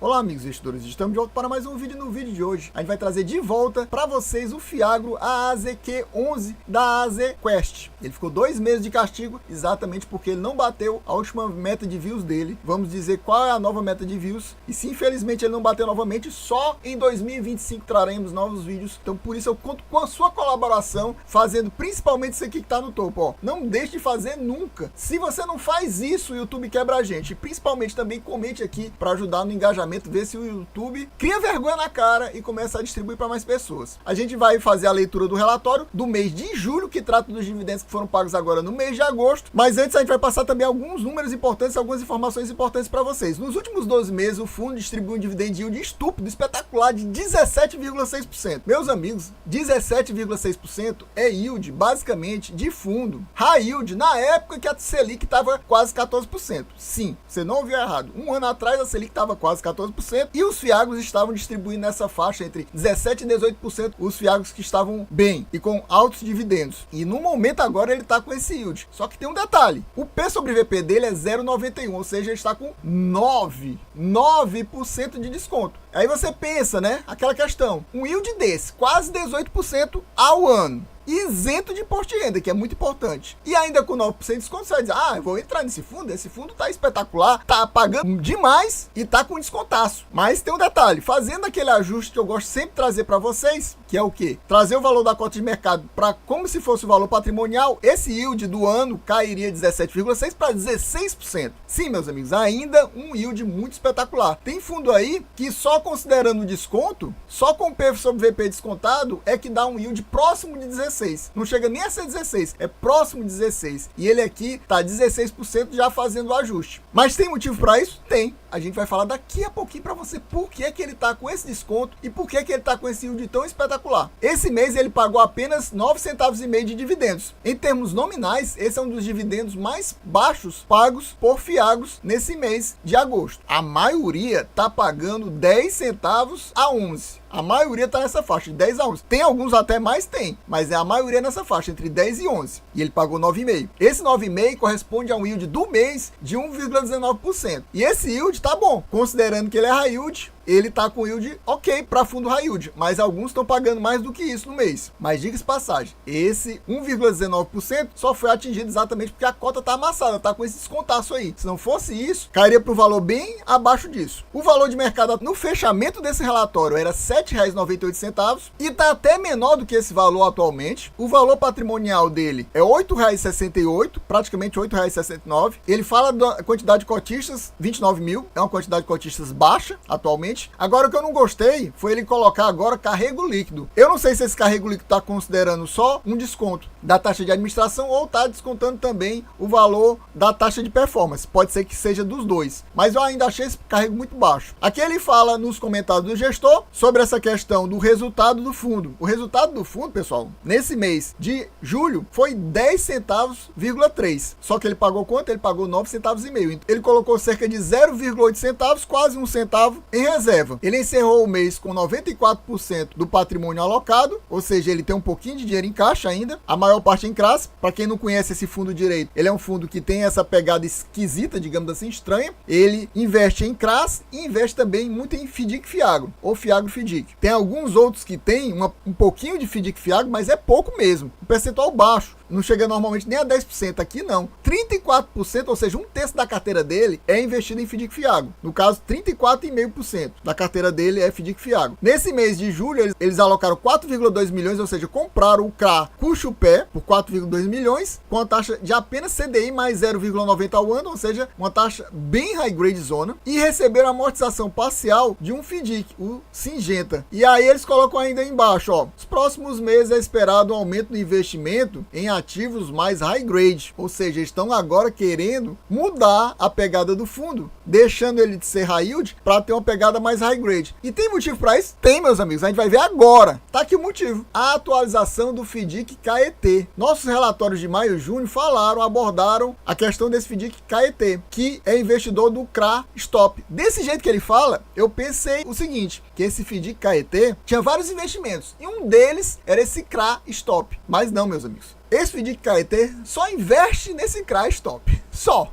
Olá amigos investidores, estamos de volta para mais um vídeo. No vídeo de hoje a gente vai trazer de volta para vocês o Fiagro AZQ11 da AZ Quest. Ele ficou 2 meses de castigo exatamente porque ele não bateu a última meta de views dele. Vamos dizer qual é a nova meta de views e se infelizmente ele não bateu novamente, só em 2025 traremos novos vídeos. Então por isso eu conto com a sua colaboração, fazendo principalmente isso aqui que está no topo, ó. Não deixe de fazer nunca. Se você não faz isso, o YouTube quebra a gente. E principalmente também comente aqui para ajudar no engajamento, ver se o YouTube cria vergonha na cara e começa a distribuir para mais pessoas. A gente vai fazer a leitura do relatório do mês de julho, que trata dos dividendos que foram pagos agora no mês de agosto, mas antes a gente vai passar também alguns números importantes, algumas informações importantes para vocês. Nos últimos 12 meses, o fundo distribuiu um dividend yield estúpido, espetacular, de 17,6%. Meus amigos, 17,6% é yield, basicamente, de fundo. High yield, na época que a Selic estava quase 14%. Sim, você não ouviu errado. Um ano atrás, a Selic estava quase 14%, e os fiagros estavam distribuindo nessa faixa entre 17% e 18%, os fiagros que estavam bem e com altos dividendos. E no momento agora ele está com esse yield. Só que tem um detalhe, o P sobre VP dele é 0,91, ou seja, ele está com 9% de desconto. Aí você pensa, né, aquela questão, um yield desse, quase 18% ao ano, isento de imposto de renda, que é muito importante, e ainda com 9% de desconto, você vai dizer, eu vou entrar nesse fundo, esse fundo tá espetacular, tá pagando demais e tá com descontaço. Mas tem um detalhe, fazendo aquele ajuste que eu gosto sempre de trazer para vocês, que é o quê? Trazer o valor da cota de mercado para como se fosse o valor patrimonial, esse yield do ano cairia de 17,6% para 16%. Sim, meus amigos, ainda um yield muito espetacular. Tem fundo aí que só considerando o desconto, só com o P sobre VP descontado, é que dá um yield próximo de 16%. Não chega nem a ser 16, é próximo de 16. E ele aqui tá 16% já fazendo o ajuste. Mas tem motivo para isso? Tem. A gente vai falar daqui a pouquinho para você por que ele tá com esse desconto e por que ele tá com esse yield tão espetacular. Esse mês ele pagou apenas 9,5 centavos de dividendos. Em termos nominais, esse é um dos dividendos mais baixos pagos por fiagros nesse mês de agosto. A maioria tá pagando 10 centavos a 11. A maioria está nessa faixa, de 10 a 11. Tem alguns até mais, tem, mas é a maioria nessa faixa, entre 10 e 11. E ele pagou 9,5. Esse 9,5 corresponde a um yield do mês de 1,19%. E esse yield tá bom, considerando que ele é high yield, ele tá com yield ok para fundo high yield, mas alguns estão pagando mais do que isso no mês. Mas diga-se passagem, esse 1,19% só foi atingido exatamente porque a cota tá amassada, tá com esse descontaço aí. Se não fosse isso, cairia para o valor bem abaixo disso. O valor de mercado no fechamento desse relatório era R$ 7,98 e tá até menor do que esse valor atualmente. O valor patrimonial dele é R$ 8,68, praticamente R$ 8,69. Ele fala da quantidade de cotistas, 29 mil, é uma quantidade de cotistas baixa atualmente. Agora, o que eu não gostei foi ele colocar agora carrego líquido. Eu não sei se esse carrego líquido está considerando só um desconto da taxa de administração ou está descontando também o valor da taxa de performance. Pode ser que seja dos dois, mas eu ainda achei esse carrego muito baixo. Aqui ele fala nos comentários do gestor sobre essa questão do resultado do fundo. O resultado do fundo, pessoal, nesse mês de julho foi 10 centavos,3. Só que ele pagou quanto? Ele pagou 9,5 centavos. Ele colocou cerca de 0,8 centavos, quase 1 centavo em reserva. Ele encerrou o mês com 94% do patrimônio alocado, ou seja, ele tem um pouquinho de dinheiro em caixa ainda, a maior parte em CRAS. Para quem não conhece esse fundo direito, ele é um fundo que tem essa pegada esquisita, digamos assim, estranha. Ele investe em CRAS e investe também muito em FDIC Fiagro, ou Fiagro FDIC. Tem alguns outros que tem um pouquinho de FDIC Fiagro, mas é pouco mesmo, um percentual baixo. Não chega normalmente nem a 10%, aqui não. 34%, ou seja, 1/3 da carteira dele é investido em FDIC Fiagro. No caso, 34,5% da carteira dele é FDIC Fiagro. Nesse mês de julho, eles alocaram 4,2 milhões, ou seja, compraram o CRA Cuxupé por 4,2 milhões, com a taxa de apenas CDI mais 0,90 ao ano, ou seja, uma taxa bem high grade zona, e receberam a amortização parcial de um FDIC, o Singenta. E aí eles colocam ainda embaixo, ó, os próximos meses é esperado um aumento no investimento em ativos mais high grade, ou seja, estão agora querendo mudar a pegada do fundo, deixando ele de ser high yield para ter uma pegada mais high grade. E tem motivo para isso? Tem, meus amigos, a gente vai ver agora. Tá aqui o motivo. A atualização do FDIC KET. Nossos relatórios de maio e junho abordaram a questão desse FDIC KET, que é investidor do CRA Stop. Desse jeito que ele fala, eu pensei o seguinte, que esse FDIC KET tinha vários investimentos, e um deles era esse CRA Stop. Mas não, meus amigos. esse FDIC Caeté só investe nesse CRA Stop. Só.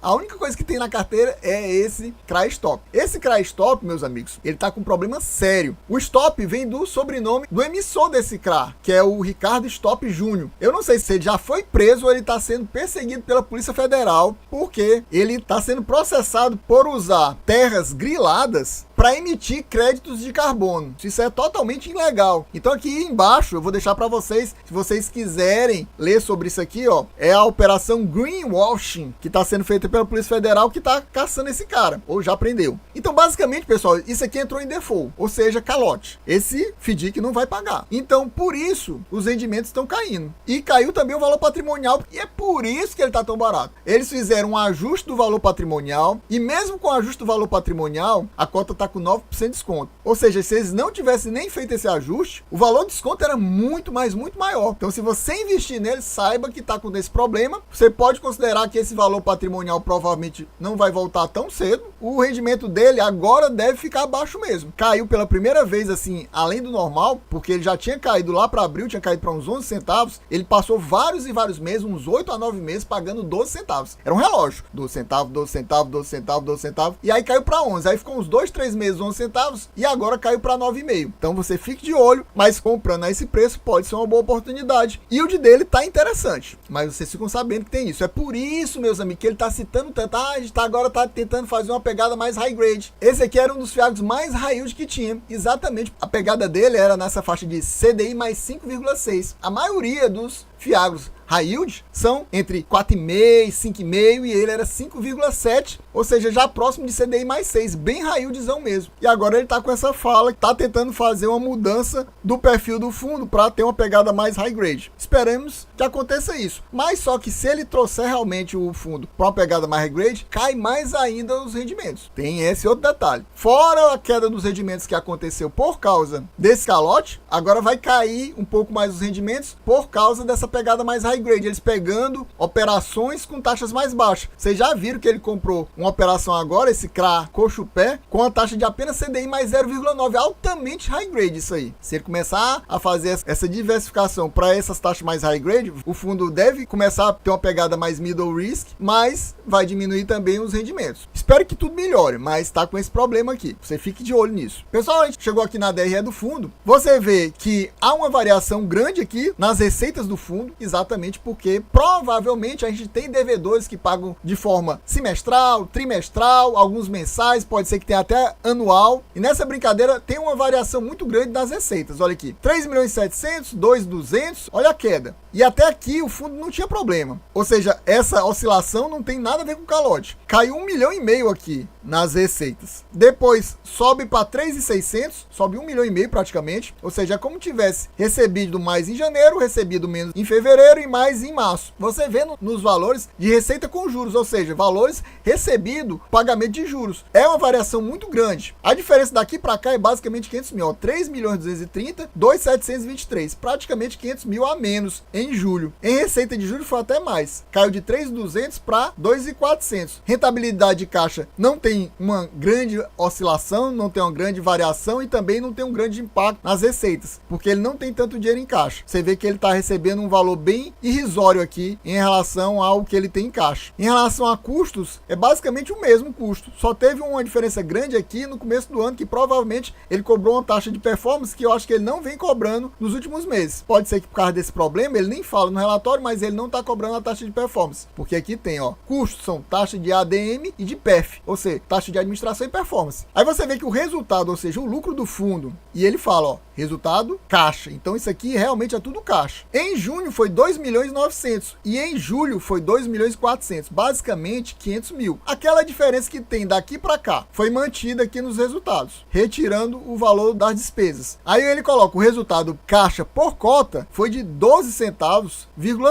A única coisa que tem na carteira é esse CRA Stop. Esse CRA Stop, meus amigos, ele tá com um problema sério. O Stop vem do sobrenome do emissor desse CRA, que é o Ricardo Stop Júnior. Eu não sei se ele já foi preso ou ele tá sendo perseguido pela Polícia Federal, porque ele tá sendo processado por usar terras griladas para emitir créditos de carbono. Isso é totalmente ilegal. Então aqui embaixo eu vou deixar para vocês, se vocês quiserem ler sobre isso aqui, ó, é a operação Greenwashing, que está sendo feita pela Polícia Federal, que está caçando esse cara, ou já prendeu. Então basicamente, pessoal, isso aqui entrou em default, ou seja, calote. Esse FDIC não vai pagar. Então por isso os rendimentos estão caindo. E caiu também o valor patrimonial, e é por isso que ele está tão barato. Eles fizeram um ajuste do valor patrimonial, e mesmo com o ajuste do valor patrimonial, a cota está com 9% de desconto. Ou seja, se eles não tivessem nem feito esse ajuste, o valor de desconto era muito maior. Então, se você investir nele, saiba que está com esse problema. Você pode considerar que esse valor patrimonial provavelmente não vai voltar tão cedo. O rendimento dele agora deve ficar baixo mesmo. Caiu pela primeira vez, assim, além do normal, porque ele já tinha caído lá para abril, tinha caído para uns 11 centavos. Ele passou vários e vários meses, uns 8 a 9 meses, pagando 12 centavos. Era um relógio. 12 centavos, 12 centavos, 12 centavos, 12 centavos. E aí caiu para 11. Aí ficou uns 2, 3 meses, 11 centavos. E agora caiu para 9,5. Então você fique de olho, mas comprando a esse preço pode ser uma boa oportunidade. E o de dele tá interessante. Mas vocês ficam sabendo que tem isso. É por isso, meus amigos, que ele tá citando tanto. A gente agora tá tentando fazer uma pegada mais high grade. Esse aqui era um dos fiagos mais high yield que tinha. Exatamente. A pegada dele era nessa faixa de CDI mais 5,6. A maioria dos fiagos high yield são entre 4,5 e 5,5 e ele era 5,7, ou seja, já próximo de CDI mais 6, bem high yieldzão mesmo. E agora ele tá com essa fala, tá tentando fazer uma mudança do perfil do fundo para ter uma pegada mais high grade. Esperamos que aconteça isso. Mas só que se ele trouxer realmente o fundo para uma pegada mais high grade, cai mais ainda os rendimentos. Tem esse outro detalhe. Fora a queda dos rendimentos que aconteceu por causa desse calote, agora vai cair um pouco mais os rendimentos por causa dessa pegada mais high grade, eles pegando operações com taxas mais baixas. Vocês já viram que ele comprou uma operação agora, esse CRA Cochupé, com a taxa de apenas CDI mais 0,9, altamente high grade isso aí. Se ele começar a fazer essa diversificação para essas taxas mais high grade, o fundo deve começar a ter uma pegada mais middle risk, mas vai diminuir também os rendimentos. Espero que tudo melhore, mas está com esse problema aqui. Você fique de olho nisso. Pessoal, a gente chegou aqui na DRE do fundo. Você vê que há uma variação grande aqui nas receitas do fundo, exatamente porque provavelmente a gente tem devedores que pagam de forma semestral, trimestral, alguns mensais, pode ser que tenha até anual. E nessa brincadeira tem uma variação muito grande das receitas. Olha aqui, 3.700.000, 2.200, olha a queda. E até aqui o fundo não tinha problema. Ou seja, essa oscilação não tem nada a ver com calote. Caiu 1,5 milhão aqui nas receitas. Depois sobe para 3.600, sobe 1,5 milhão praticamente. Ou seja, é como tivesse recebido mais em janeiro, recebido menos em fevereiro e mais em março. Você vê nos valores de receita com juros, ou seja, valores recebido, pagamento de juros. É uma variação muito grande. A diferença daqui para cá é basicamente 500 mil. 3.230.000, 2.723. Praticamente 500 mil a menos em julho. Em receita de julho foi até mais. Caiu de 3.200 para 2.400. Rentabilidade de caixa não tem uma grande oscilação, não tem uma grande variação e também não tem um grande impacto nas receitas, porque ele não tem tanto dinheiro em caixa. Você vê que ele está recebendo um valor bem irrisório aqui em relação ao que ele tem em caixa. Em relação a custos, é basicamente o mesmo custo. Só teve uma diferença grande aqui no começo do ano, que provavelmente ele cobrou uma taxa de performance que eu acho que ele não vem cobrando nos últimos meses. Pode ser que por causa desse problema, ele nem fala no relatório, mas ele não está cobrando a taxa de performance. Porque aqui tem, ó, custos são taxa de ADM e de PEF, ou seja, taxa de administração e performance. Aí você vê que o resultado, ou seja, o lucro do fundo, e ele fala, ó, resultado caixa. Então isso aqui realmente é tudo caixa. Em junho foi 2.900.000 e em julho foi 2.400.000, basicamente 500 mil. Aquela diferença que tem daqui para cá foi mantida aqui nos resultados, retirando o valor das despesas. Aí ele coloca o resultado caixa por cota foi de 12 centavos,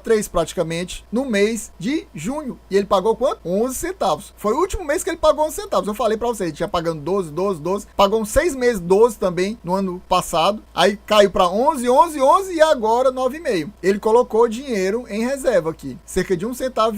3 praticamente no mês de junho. E ele pagou quanto? 11 centavos. Foi o último mês que ele pagou 11 centavos. Eu falei para vocês, ele tinha pagando 12, pagou uns 6 meses 12 também no ano passado. passado, aí caiu para 11, 11, 11 e agora 9,5. Ele colocou dinheiro em reserva aqui, cerca de 1,3 centavo.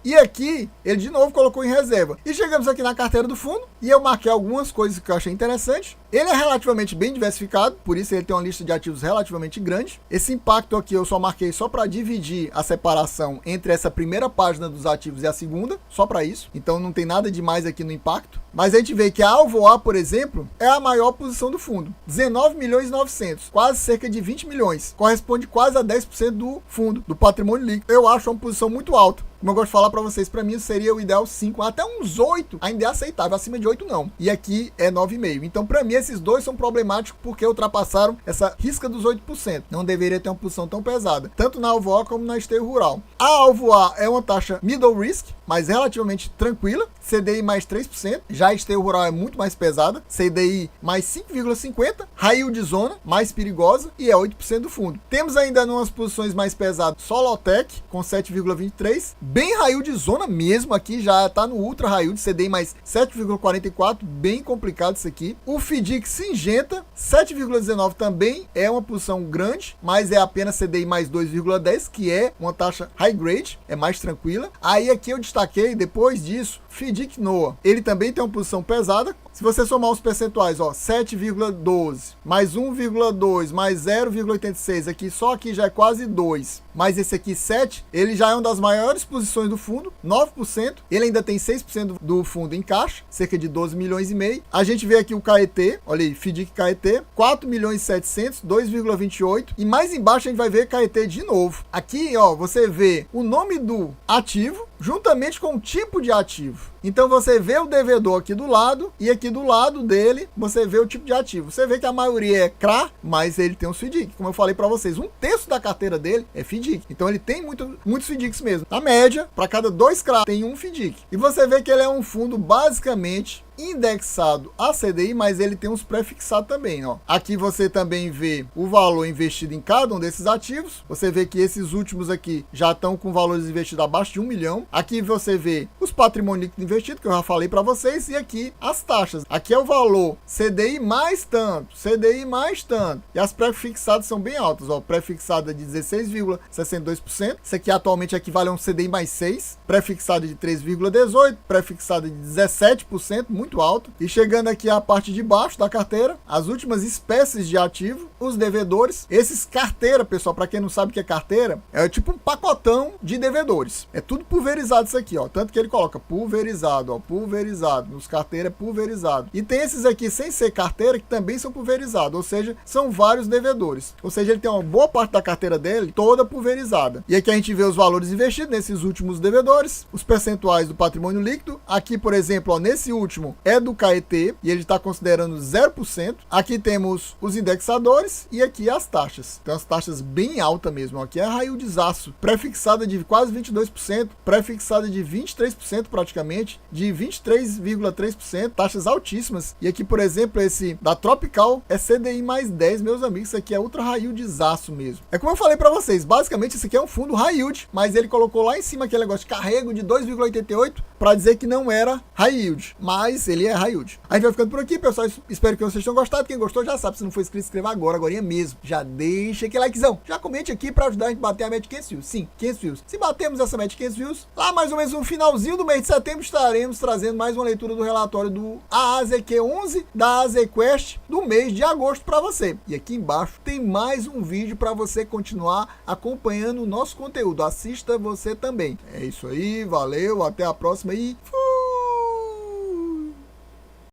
E aqui, ele de novo colocou em reserva. E chegamos aqui na carteira do fundo, e eu marquei algumas coisas que eu achei interessante. Ele é relativamente bem diversificado, por isso ele tem uma lista de ativos relativamente grande. Esse impacto aqui eu só marquei só para dividir a separação entre essa primeira página dos ativos e a segunda, só para isso. Então não tem nada demais aqui no impacto. Mas a gente vê que a Alvoa, por exemplo, é a maior posição do fundo. 19 milhões e 900, quase cerca de 20 milhões. Corresponde quase a 10% do fundo, do patrimônio líquido. Eu acho uma posição muito alta. Como eu gosto de falar para vocês, para mim seria o ideal 5, até uns 8, ainda é aceitável, acima de 8 não. E aqui é 9,5. Então para mim esses dois são problemáticos porque ultrapassaram essa risca dos 8%. Não deveria ter uma posição tão pesada, tanto na Alvoa como na Esteio Rural. A Alvoa é uma taxa middle risk, mas relativamente tranquila, CDI mais 3%, já a Esteio Rural é muito mais pesada, CDI mais 5,50%, high yield zona, mais perigosa e é 8% do fundo. Temos ainda umas posições mais pesadas, Solotec com 7,23%, bem high yield zona mesmo, aqui já está no ultra high yield, CDI mais 7,44%, bem complicado isso aqui. O FDIC Singenta, 7,19% também é uma posição grande, mas é apenas CDI mais 2,10%, que é uma taxa high grade, é mais tranquila. Aí aqui eu destaquei, depois disso, FDIC Noah, ele também tem uma posição pesada. Se você somar os percentuais, ó, 7,12, mais 1,2, mais 0,86, aqui só aqui já é quase 2, mas esse aqui 7, ele já é uma das maiores posições do fundo, 9%, ele ainda tem 6% do fundo em caixa, cerca de 12 milhões e meio. A gente vê aqui o KET, olha aí, FDIC KET, 4 milhões e 700, 2,28, e mais embaixo a gente vai ver KET de novo. Aqui, ó, você vê o nome do ativo, juntamente com o tipo de ativo. Então você vê o devedor aqui do lado e aqui do lado dele você vê o tipo de ativo. Você vê que a maioria é CRA, mas ele tem um FDIC. Como eu falei para vocês, 1/3 da carteira dele é FDIC. Então ele tem muitos FDICs mesmo. Na média, para cada 2 CRA tem um FDIC. E você vê que ele é um fundo basicamente indexado a CDI, mas ele tem uns pré-fixados também, ó. Aqui você também vê o valor investido em cada um desses ativos. Você vê que esses últimos aqui já estão com valores investidos abaixo de 1 milhão. Aqui você vê os patrimônios líquidos investidos, que eu já falei para vocês, e aqui as taxas. Aqui é o valor CDI mais tanto, CDI mais tanto. E as pré-fixadas são bem altas, ó. Pré-fixada de 16,62%. Isso aqui atualmente equivale a um CDI mais 6. Pré-fixada de 3,18%. Pré-fixada de 17%, muito alto. E chegando aqui à parte de baixo da carteira, as últimas espécies de ativo, os devedores. Esses carteira, pessoal, para quem não sabe o que é carteira, é tipo um pacotão de devedores. É tudo pulverizado isso aqui, ó. Tanto que ele coloca pulverizado, ó, pulverizado. Nos carteiras é pulverizado. E tem esses aqui sem ser carteira que também são pulverizados, ou seja, são vários devedores. Ou seja, ele tem uma boa parte da carteira dele toda pulverizada. E aqui a gente vê os valores investidos nesses últimos devedores, os percentuais do patrimônio líquido. Aqui, por exemplo, ó, nesse último é do KET e ele está considerando 0%. Aqui temos os indexadores e aqui as taxas. Então as taxas bem altas mesmo. Aqui é a high yieldzaço, pré-fixada de quase 22%, pré-fixada de 23% praticamente, de 23,3%, taxas altíssimas. E aqui, por exemplo, esse da Tropical é CDI mais 10, meus amigos. Isso aqui é ultra high yieldzaço mesmo. É como eu falei para vocês, basicamente isso aqui é um fundo high yield, mas ele colocou lá em cima aquele negócio de carrego de 2,88 para dizer que não era high yield, mas ele é high yield. A gente vai ficando por aqui, pessoal. Espero que vocês tenham gostado. Quem gostou já sabe, se não for inscrito, se inscreva agora mesmo. Já deixa aquele likezão. Já comente aqui para ajudar a gente a bater a meta de 500 views. Sim, 500 views. Se batemos essa meta de 500 views, lá mais ou menos no finalzinho do mês de setembro estaremos trazendo mais uma leitura do relatório do AAZQ11 da AZQuest do mês de agosto para você. E aqui embaixo tem mais um vídeo para você continuar acompanhando o nosso conteúdo. Assista você também. É isso aí, valeu, até a próxima e fui!